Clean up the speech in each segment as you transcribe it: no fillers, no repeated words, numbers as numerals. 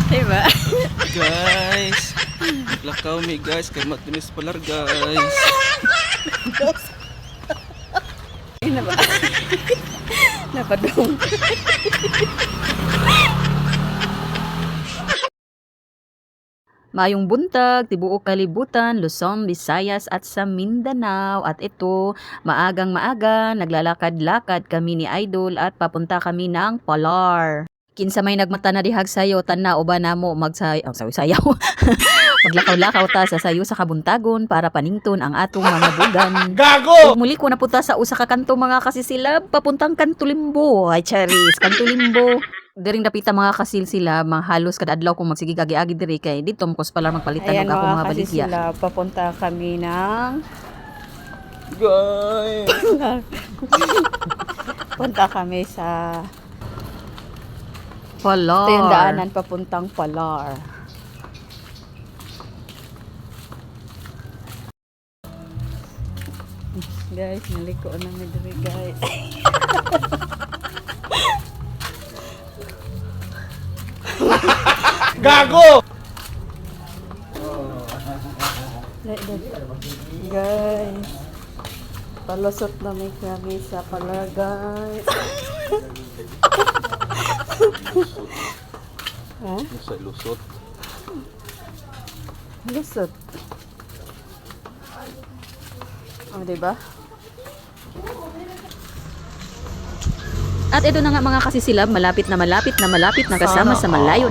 Diba? Guys, lakaw mi guys, kay matinis palar guys. Ayun na ba? Napadong. Mayong buntag, tibuok kalibutan, Luzon, Visayas at sa Mindanao. At ito, maagang maaga, naglalakad-lakad kami ni Idol at papunta kami ng Palar. Kinsa may nagmata na dihag sayo, tanaw ba namo magsayaw, sayaw. Maglakaw-lakaw ta sa sayo sa kabuntagon para panington ang atong mga bugan. Gago! Muli ko napunta sa usa ka kanto mga kasisilab, papuntang Kanto Limbo. Ay charis, Kanto Limbo. Diring dapita mga kasilsila, mga halos kada adlaw kung magsige agi-agi diri kay dito mukos pala magpalitan og ako mga baligya. Papunta kami ng Guys! punta kami sa Palar. Ito yung daanan papuntang Palar. Guys, naliko na mi diri guys. Gago! Guys, palusot na may kami sa Palar guys. Ha? Sa lusot. Lusot. Oh, diba? At ito na nga mga kasisilab, malapit na kasama sa malayo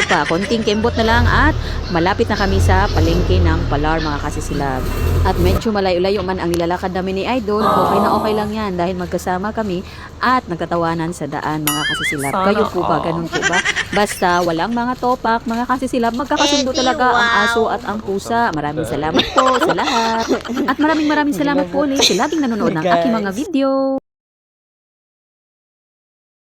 pa. Konting kembot na lang at malapit na kami sa palengke ng Palar mga kasisilab. At medyo malayo-layo man ang nilalakad namin ni Idol, okay lang yan dahil magkasama kami at nagtatawanan sa daan mga kasisilab. Kayo po ba? Ganun po ba? Basta walang mga topak mga kasisilab, magkakasundo talaga ang aso at ang pusa. Maraming salamat po sa lahat. At maraming salamat po ulit sa laging nanonood ng aking mga video.